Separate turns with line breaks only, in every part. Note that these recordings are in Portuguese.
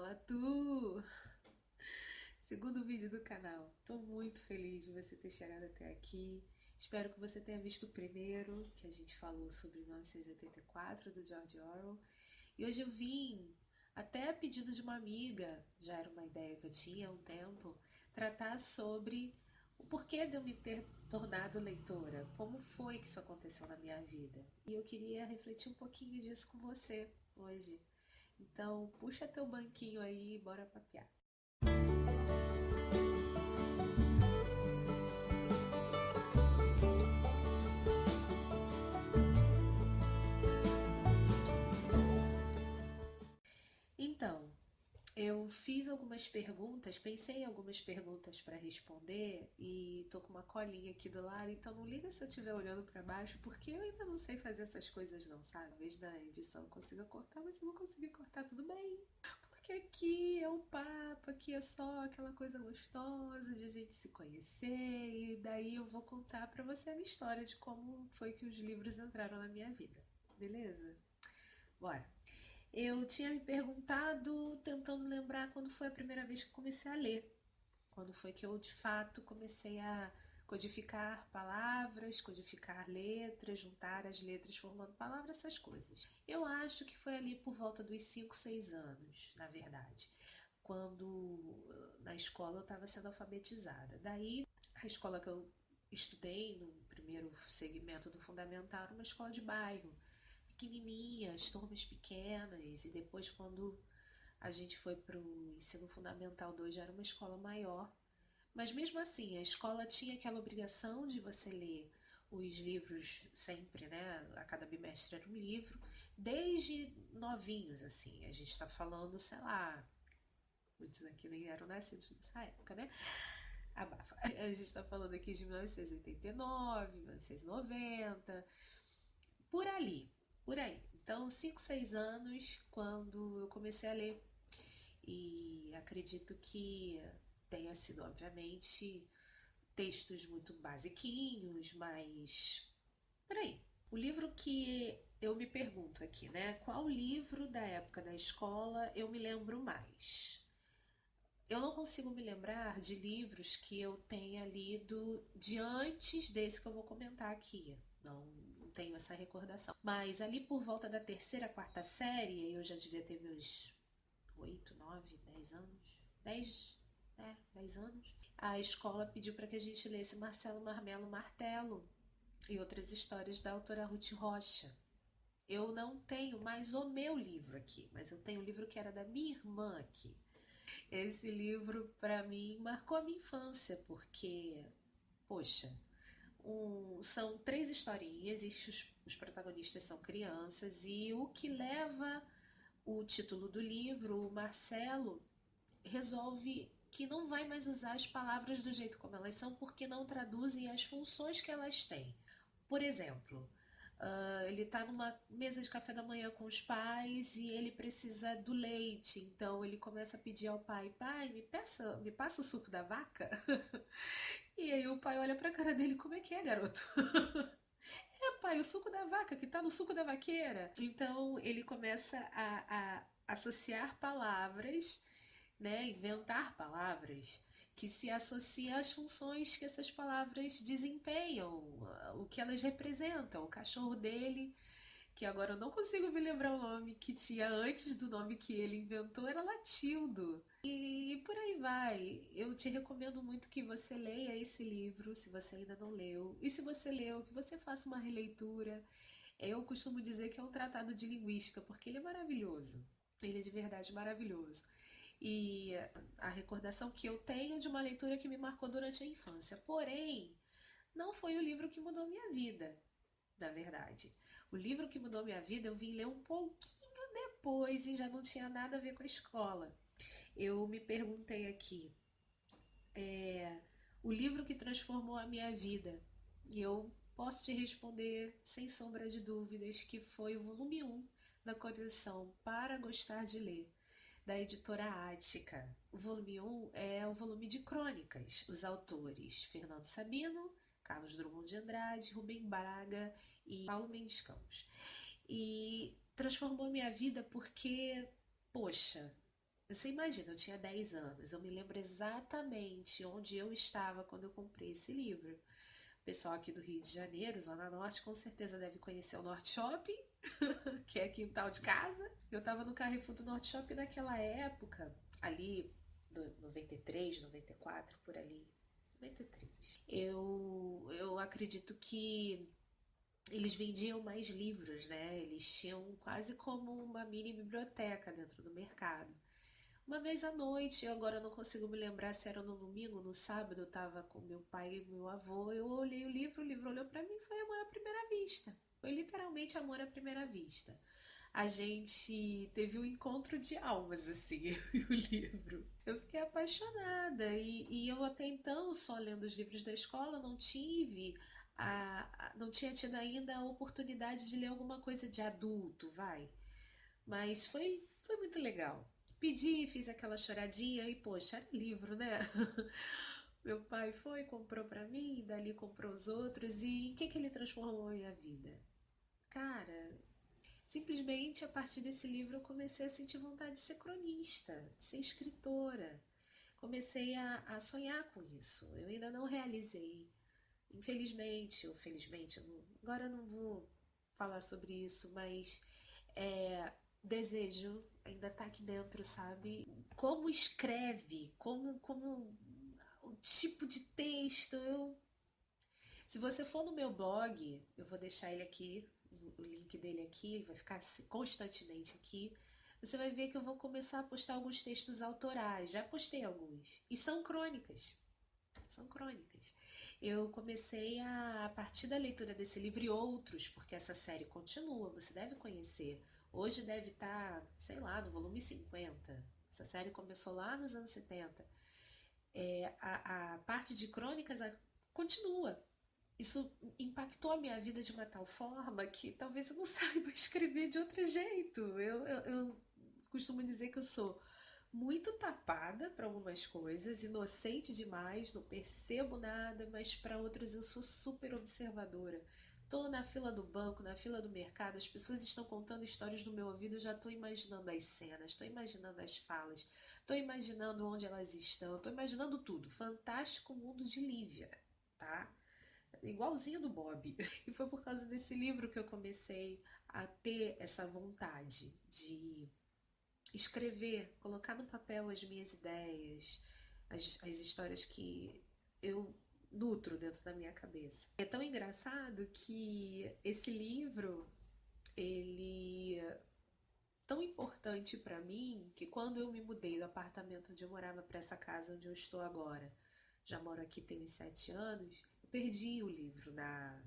Fala tu! Segundo vídeo do canal. Tô muito feliz de você ter chegado até aqui. Espero que você tenha visto o primeiro, que a gente falou sobre 1984, do George Orwell. E hoje eu vim, até a pedido de uma amiga, já era uma ideia que eu tinha há um tempo, tratar sobre o porquê de eu me ter tornado leitora, como foi que isso aconteceu na minha vida. E eu queria refletir um pouquinho disso com você hoje. Então, puxa teu banquinho aí e bora papear. Então, eu fiz algumas perguntas, pensei em algumas perguntas para responder e tô com uma colinha aqui do lado, então não liga se eu estiver olhando para baixo, porque eu ainda não sei fazer essas coisas não, sabe? Talvez na edição eu consiga cortar, mas se eu não conseguir cortar, tudo bem. Porque aqui é o papo, aqui é só aquela coisa gostosa de a gente se conhecer, e daí eu vou contar pra você a minha história de como foi que os livros entraram na minha vida, beleza? Bora! Eu tinha me perguntado, tentando lembrar quando foi a primeira vez que eu comecei a ler. Quando foi que eu de fato comecei a codificar palavras, codificar letras, juntar as letras formando palavras, essas coisas. Eu acho que foi ali por volta dos 5, 6 anos, na verdade, quando na escola eu estava sendo alfabetizada. Daí, a escola que eu estudei no primeiro segmento do fundamental era uma escola de bairro, pequenininha, as turmas pequenas, e depois quando a gente foi para o ensino fundamental 2 já era uma escola maior, mas mesmo assim, a escola tinha aquela obrigação de você ler os livros sempre, né? A cada bimestre era um livro, desde novinhos, assim. A gente está falando, sei lá, muitos aqui nem eram nascidos nessa época, né? Abafa. A gente está falando aqui de 1989, 1990, por ali, por aí. Então, 5, 6 anos quando eu comecei a ler. E acredito que tenha sido, obviamente, textos muito basiquinhos, mas por aí. O livro que eu me pergunto aqui, né? Qual livro da época da escola eu me lembro mais? Eu não consigo me lembrar de livros que eu tenha lido de antes desse que eu vou comentar aqui. Não tenho essa recordação. Mas ali por volta da terceira, quarta série, eu já devia ter meus 8, 9, 10 anos. 10 anos. A escola pediu para que a gente lesse Marcelo Marmelo Martelo e outras histórias da autora Ruth Rocha. Eu não tenho mais o meu livro aqui, mas eu tenho o livro que era da minha irmã aqui. Esse livro, para mim, marcou a minha infância, porque, poxa, são 3 historinhas e os protagonistas são crianças, e o que leva o título do livro, o Marcelo, resolve que não vai mais usar as palavras do jeito como elas são, porque não traduzem as funções que elas têm. Por exemplo, ele está numa mesa de café da manhã com os pais e ele precisa do leite, então ele começa a pedir ao pai: pai, me passa o suco da vaca. E aí o pai olha para a cara dele: como é que é, garoto? É, pai, o suco da vaca, que tá no suco da vaqueira. Então ele começa a associar palavras, né, inventar palavras que se associam às funções que essas palavras desempenham, o que elas representam. O cachorro dele, que agora eu não consigo me lembrar o nome que tinha antes do nome que ele inventou, era Latildo. E por aí vai. Eu te recomendo muito que você leia esse livro, se você ainda não leu. E se você leu, que você faça uma releitura. Eu costumo dizer que é um tratado de linguística, porque ele é maravilhoso. Ele é de verdade maravilhoso. E a recordação que eu tenho de uma leitura que me marcou durante a infância. Porém, não foi o livro que mudou minha vida, na verdade. O livro que mudou minha vida eu vim ler um pouquinho depois e já não tinha nada a ver com a escola. Eu me perguntei aqui, o livro que transformou a minha vida. E eu posso te responder sem sombra de dúvidas que foi o volume 1 da coleção Para Gostar de Ler, da editora Ática. O volume 1 é o volume de crônicas. Os autores Fernando Sabino, Carlos Drummond de Andrade, Rubem Braga e Paulo Mendes Campos. E transformou minha vida porque, poxa, Você imagina, eu tinha 10 anos, eu me lembro exatamente onde eu estava quando eu comprei esse livro. O pessoal aqui do Rio de Janeiro, Zona Norte, com certeza deve conhecer o Norte Shopping, que é quintal de casa. Eu estava no Carrefour do Norte Shopping naquela época, ali, 93, 94, por ali. 93. Eu acredito que eles vendiam mais livros, né? Eles tinham quase como uma mini biblioteca dentro do mercado. Uma vez à noite, eu agora não consigo me lembrar se era no domingo, no sábado, eu estava com meu pai e meu avô, eu olhei o livro olhou para mim e foi amor à primeira vista. Foi literalmente amor à primeira vista. A gente teve um encontro de almas, assim, eu e o livro. Eu fiquei apaixonada e eu até então, só lendo os livros da escola, não tinha tido ainda a oportunidade de ler alguma coisa de adulto, vai. Mas foi muito legal. Pedi, fiz aquela choradinha e, poxa, era livro, né? Meu pai foi, comprou pra mim, dali comprou os outros. E em que ele transformou a minha vida? Cara, simplesmente a partir desse livro eu comecei a sentir vontade de ser cronista, de ser escritora. Comecei a sonhar com isso. Eu ainda não realizei. Infelizmente, ou felizmente, agora eu não vou falar sobre isso, mas desejo ainda tá aqui dentro, sabe? Como escreve, como o tipo de texto. Se você for no meu blog, eu vou deixar ele aqui, o link dele aqui, ele vai ficar constantemente aqui. Você vai ver que eu vou começar a postar alguns textos autorais. Já postei alguns. E são crônicas. São crônicas. Eu comecei a partir da leitura desse livro e outros, porque essa série continua, você deve conhecer. Hoje deve estar, sei lá, no volume 50. Essa série começou lá nos anos 70. A parte de crônicas continua. Isso impactou a minha vida de uma tal forma que talvez eu não saiba escrever de outro jeito. Eu costumo dizer que eu sou muito tapada para algumas coisas, inocente demais, não percebo nada, mas para outras eu sou super observadora. Tô na fila do banco, na fila do mercado, as pessoas estão contando histórias no meu ouvido, eu já estou imaginando as cenas, estou imaginando as falas, estou imaginando onde elas estão, estou imaginando tudo. Fantástico Mundo de Lívia, tá? Igualzinho do Bob. E foi por causa desse livro que eu comecei a ter essa vontade de escrever, colocar no papel as minhas ideias, as histórias que eu nutro dentro da minha cabeça. É tão engraçado que esse livro, ele é tão importante para mim que quando eu me mudei do apartamento onde eu morava para essa casa onde eu estou agora, já moro aqui tem uns 7 anos, eu perdi o livro na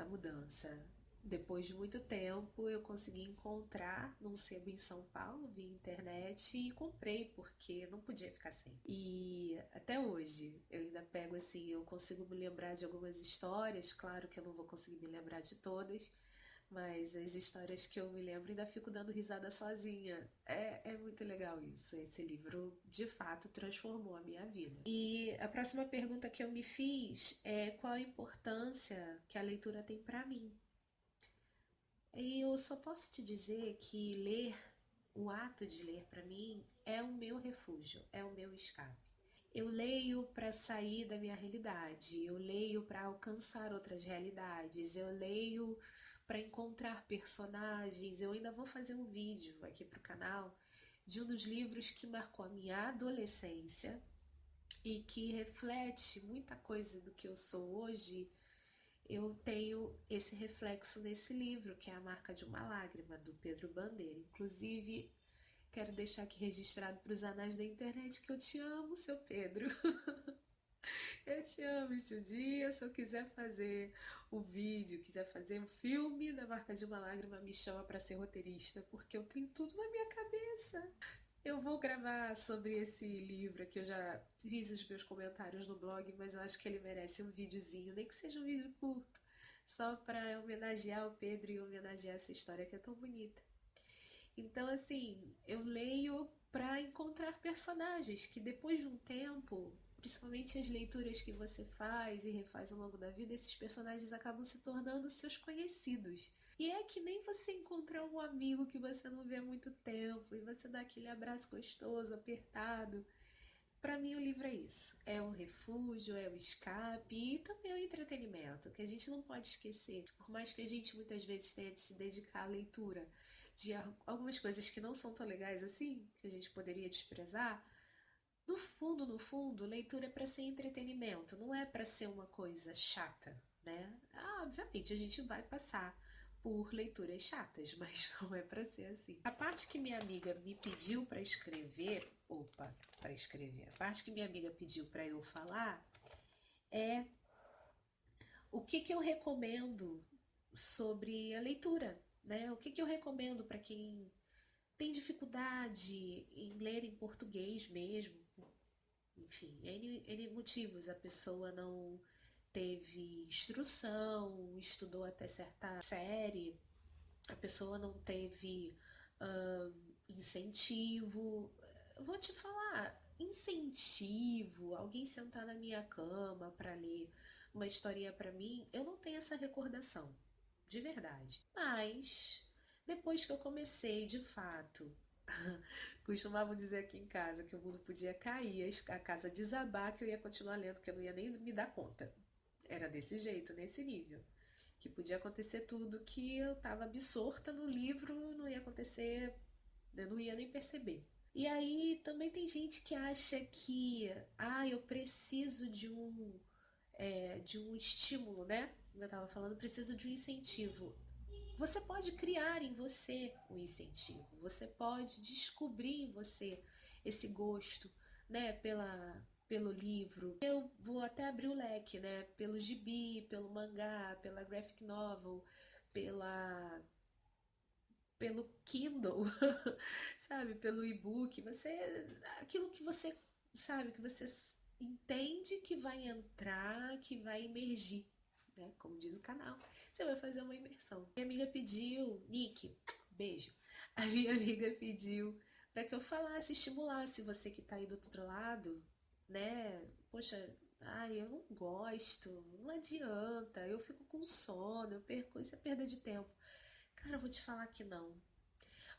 mudança. Depois de muito tempo, eu consegui encontrar num sebo em São Paulo, via internet, e comprei, porque não podia ficar sem. E até hoje, eu ainda pego assim, eu consigo me lembrar de algumas histórias, claro que eu não vou conseguir me lembrar de todas, mas as histórias que eu me lembro ainda fico dando risada sozinha. É muito legal isso. Esse livro, de fato, transformou a minha vida. E a próxima pergunta que eu me fiz é qual a importância que a leitura tem para mim. E eu só posso te dizer que ler, o ato de ler para mim é o meu refúgio, é o meu escape. Eu leio para sair da minha realidade, eu leio para alcançar outras realidades, eu leio para encontrar personagens. Eu ainda vou fazer um vídeo aqui para o canal de um dos livros que marcou a minha adolescência e que reflete muita coisa do que eu sou hoje. Eu tenho esse reflexo nesse livro, que é A Marca de uma Lágrima, do Pedro Bandeira. Inclusive, quero deixar aqui registrado para os anais da internet que eu te amo, seu Pedro. Eu te amo. E se um dia, se eu quiser fazer o vídeo, quiser fazer o filme da Marca de uma Lágrima, me chama para ser roteirista, porque eu tenho tudo na minha cabeça. Eu vou gravar sobre esse livro que eu já fiz os meus comentários no blog, mas eu acho que ele merece um videozinho, nem que seja um vídeo curto, só para homenagear o Pedro e homenagear essa história que é tão bonita. Então, assim, eu leio para encontrar personagens que depois de um tempo, principalmente as leituras que você faz e refaz ao longo da vida, esses personagens acabam se tornando seus conhecidos. E é que nem você encontrar um amigo que você não vê há muito tempo e você dá aquele abraço gostoso, apertado. Para mim, o livro é isso. É um refúgio, é o escape e também o entretenimento, que a gente não pode esquecer. Por mais que a gente muitas vezes tenha de se dedicar à leitura de algumas coisas que não são tão legais assim, que a gente poderia desprezar, no fundo, leitura é para ser entretenimento, não é para ser uma coisa chata, né? Obviamente, a gente vai passar por leituras chatas, mas não é para ser assim. A parte que minha amiga me pediu para escrever, a parte que minha amiga pediu para eu falar é o que eu recomendo sobre a leitura, né? O que eu recomendo para quem tem dificuldade em ler em português mesmo, enfim, N motivos, a pessoa não teve instrução, estudou até certa série, a pessoa não teve incentivo. Vou te falar, incentivo, alguém sentar na minha cama para ler uma historinha para mim, eu não tenho essa recordação, de verdade. Mas depois que eu comecei, de fato, costumavam dizer aqui em casa que o mundo podia cair, a casa desabar, que eu ia continuar lendo, que eu não ia nem me dar conta. Era desse jeito, nesse nível. Que podia acontecer tudo, que eu estava absorta no livro, não ia acontecer, eu não ia nem perceber. E aí também tem gente que acha que, eu preciso de um estímulo, né? Como eu estava falando, preciso de um incentivo. Você pode criar em você o incentivo, você pode descobrir em você esse gosto, né, pelo livro. Eu vou até abrir o leque, né, pelo gibi, pelo mangá, pela graphic novel, pelo Kindle, sabe, pelo e-book. Aquilo que você sabe, que você entende que vai entrar, que vai emergir, né? Como diz o canal, você vai fazer uma imersão. Minha amiga pediu, Nick, beijo. A minha amiga pediu para que eu falasse, estimulasse você que tá aí do outro lado, né? Poxa, eu não gosto, não adianta, eu fico com sono, eu perco, isso é perda de tempo. Cara, eu vou te falar que não.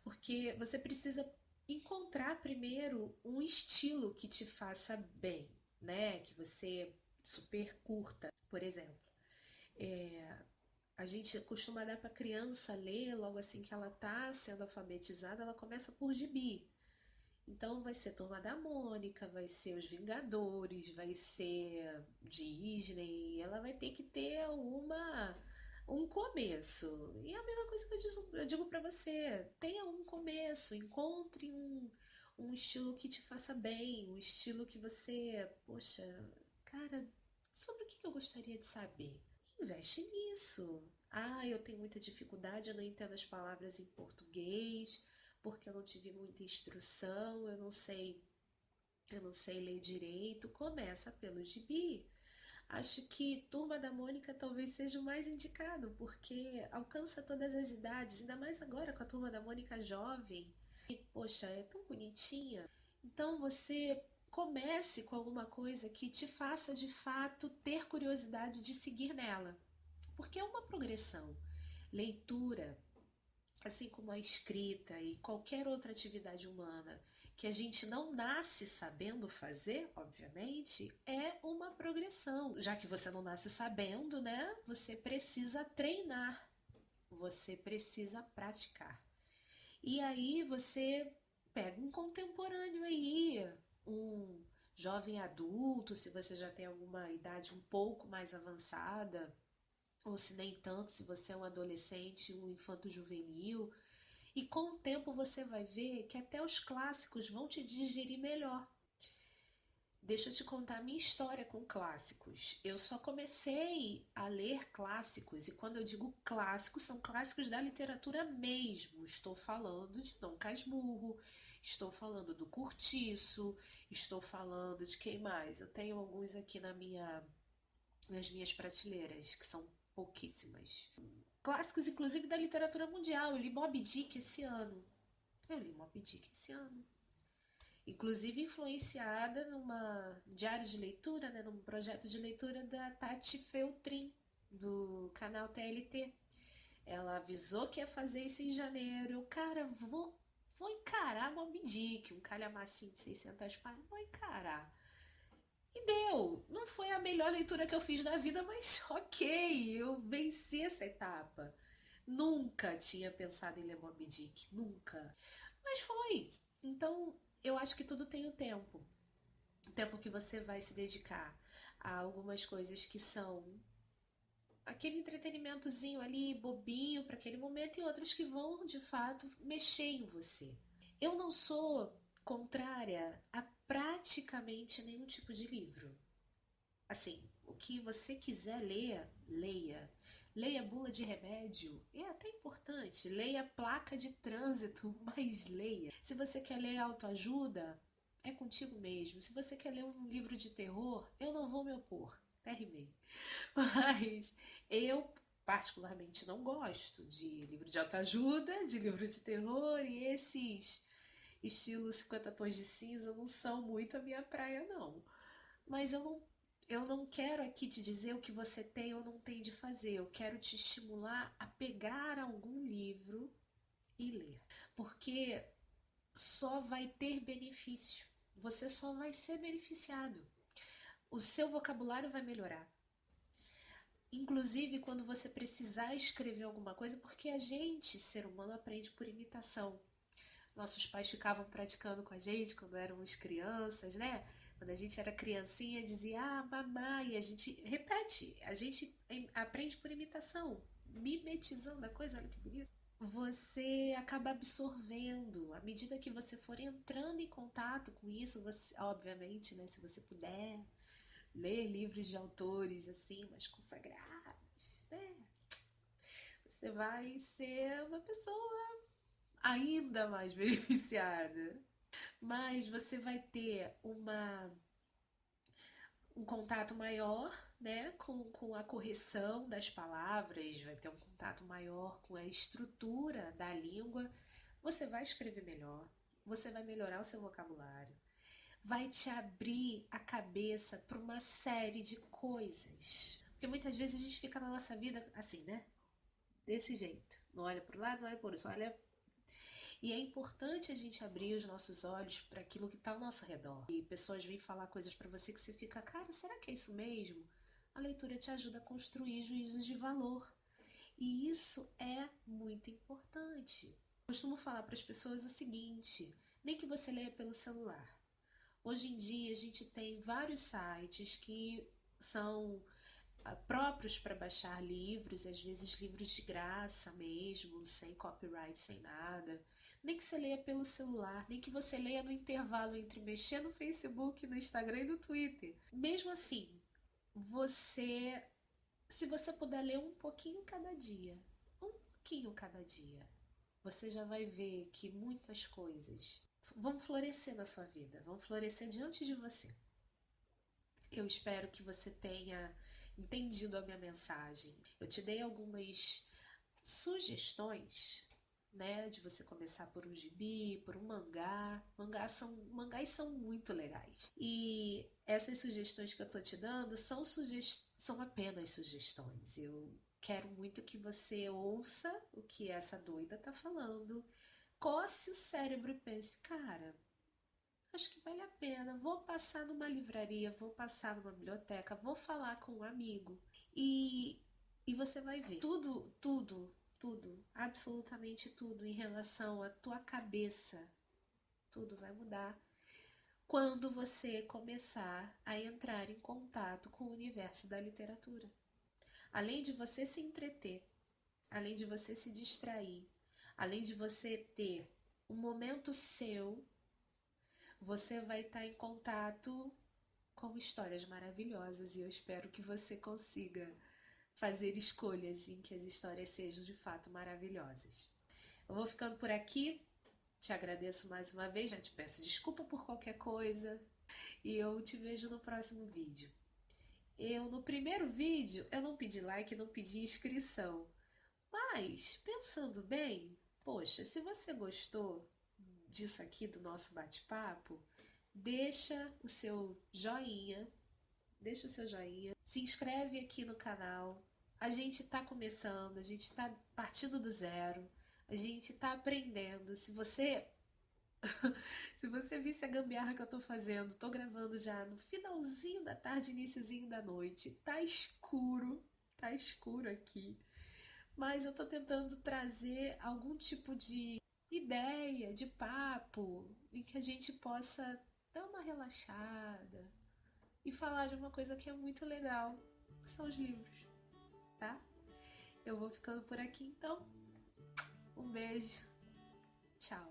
Porque você precisa encontrar primeiro um estilo que te faça bem, né? Que você super curta. Por exemplo, a gente costuma dar para criança ler logo assim que ela tá sendo alfabetizada, ela começa por gibi. Então vai ser Turma da Mônica, vai ser Os Vingadores, vai ser Disney, ela vai ter que ter um começo. E é a mesma coisa que eu digo para você, tenha um começo, encontre um estilo que te faça bem, um estilo que você, poxa, cara, sobre o que eu gostaria de saber? Investe nisso. Eu tenho muita dificuldade, eu não entendo as palavras em português, porque eu não tive muita instrução, eu não sei ler direito. Começa pelo gibi. Acho que Turma da Mônica talvez seja o mais indicado, porque alcança todas as idades, ainda mais agora com a Turma da Mônica jovem. E, poxa, é tão bonitinha. Então você comece com alguma coisa que te faça de fato ter curiosidade de seguir nela, porque é uma progressão. Leitura, assim como a escrita e qualquer outra atividade humana que a gente não nasce sabendo fazer, obviamente, é uma progressão. Já que você não nasce sabendo, né? Você precisa treinar, você precisa praticar. E aí você pega um contemporâneo aí, um jovem adulto, se você já tem alguma idade um pouco mais avançada, ou se nem tanto, se você é um adolescente, um infanto juvenil. E com o tempo você vai ver que até os clássicos vão te digerir melhor. Deixa eu te contar a minha história com clássicos. Eu só comecei a ler clássicos, e quando eu digo clássicos, são clássicos da literatura mesmo. Estou falando de Dom Casmurro, estou falando do Curtiço, estou falando de quem mais? Eu tenho alguns aqui nas minhas prateleiras, que são pouquíssimas. Clássicos, inclusive, da literatura mundial. Eu li Moby Dick esse ano. Inclusive influenciada numa diário de leitura, né, num projeto de leitura da Tati Feltrin, do canal TLT. Ela avisou que ia fazer isso em janeiro. Eu, cara, vou encarar Moby Dick, um calhamacinho de 600 páginas, vou encarar. E deu. Não foi a melhor leitura que eu fiz na vida, mas ok, eu venci essa etapa. Nunca tinha pensado em ler Moby Dick, nunca. Mas foi. Então, eu acho que tudo tem o tempo. O tempo que você vai se dedicar a algumas coisas que são aquele entretenimentozinho ali, bobinho para aquele momento, e outras que vão, de fato, mexer em você. Eu não sou contrária a praticamente nenhum tipo de livro. Assim, o que você quiser ler, leia. Leia bula de remédio, é até importante. Leia placa de trânsito, mas leia. Se você quer ler autoajuda, é contigo mesmo. Se você quer ler um livro de terror, eu não vou me opor. Até rimei. Mas eu particularmente não gosto de livro de autoajuda, de livro de terror, e esses estilos 50 tons de cinza não são muito a minha praia, não. Mas eu não quero aqui te dizer o que você tem ou não tem de fazer. Eu quero te estimular a pegar algum livro e ler. Porque só vai ter benefício. Você só vai ser beneficiado. O seu vocabulário vai melhorar. Inclusive quando você precisar escrever alguma coisa, porque a gente, ser humano, aprende por imitação. Nossos pais ficavam praticando com a gente quando éramos crianças, né? Quando a gente era criancinha, dizia, ah, mamãe, e a gente repete, a gente aprende por imitação, mimetizando a coisa, olha que bonito. Você acaba absorvendo, à medida que você for entrando em contato com isso, você, obviamente, né, se você puder, ler livros de autores assim, mais consagrados, né? Você vai ser uma pessoa ainda mais beneficiada. Mas você vai ter um contato maior, né, com a correção das palavras, vai ter um contato maior com a estrutura da língua. Você vai escrever melhor, você vai melhorar o seu vocabulário, vai te abrir a cabeça para uma série de coisas. Porque muitas vezes a gente fica na nossa vida assim, né? Desse jeito. Não olha para o lado, não olha para o outro, só olha. E é importante a gente abrir os nossos olhos para aquilo que está ao nosso redor. E pessoas vêm falar coisas para você que você fica, cara, será que é isso mesmo? A leitura te ajuda a construir juízos de valor. E isso é muito importante. Eu costumo falar para as pessoas o seguinte, nem que você leia pelo celular. Hoje em dia a gente tem vários sites que são próprios para baixar livros, às vezes livros de graça mesmo, sem copyright, sem nada. Nem que você leia pelo celular, nem que você leia no intervalo entre mexer no Facebook, no Instagram e no Twitter. Mesmo assim, se você puder ler um pouquinho cada dia, você já vai ver que muitas coisas vão florescer na sua vida, vão florescer diante de você. Eu espero que você tenha entendido a minha mensagem. Eu te dei algumas sugestões, né, de você começar por um gibi, por um mangá. Mangás são muito legais. E essas sugestões que eu tô te dando são apenas sugestões. Eu quero muito que você ouça o que essa doida tá falando, coce o cérebro e pense, cara, acho que vale a pena. Vou passar numa livraria, vou passar numa biblioteca, vou falar com um amigo e você vai ver tudo, absolutamente tudo em relação à tua cabeça. Tudo vai mudar quando você começar a entrar em contato com o universo da literatura. Além de você se entreter, além de você se distrair, além de você ter um momento seu, você vai estar em contato com histórias maravilhosas e eu espero que você consiga fazer escolhas em que as histórias sejam de fato maravilhosas. Eu vou ficando por aqui, te agradeço mais uma vez, já te peço desculpa por qualquer coisa e eu te vejo no próximo vídeo. No primeiro vídeo, eu não pedi like, não pedi inscrição, mas pensando bem, poxa, se você gostou disso aqui, do nosso bate-papo, deixa o seu joinha, se inscreve aqui no canal, a gente tá começando, a gente tá partindo do zero, a gente tá aprendendo. Se você visse a gambiarra que eu tô fazendo, tô gravando já no finalzinho da tarde, iniciozinho da noite. Tá escuro aqui. Mas eu tô tentando trazer algum tipo de ideia, de papo, em que a gente possa dar uma relaxada e falar de uma coisa que é muito legal, que são os livros, tá? Eu vou ficando por aqui então. Um beijo. Tchau.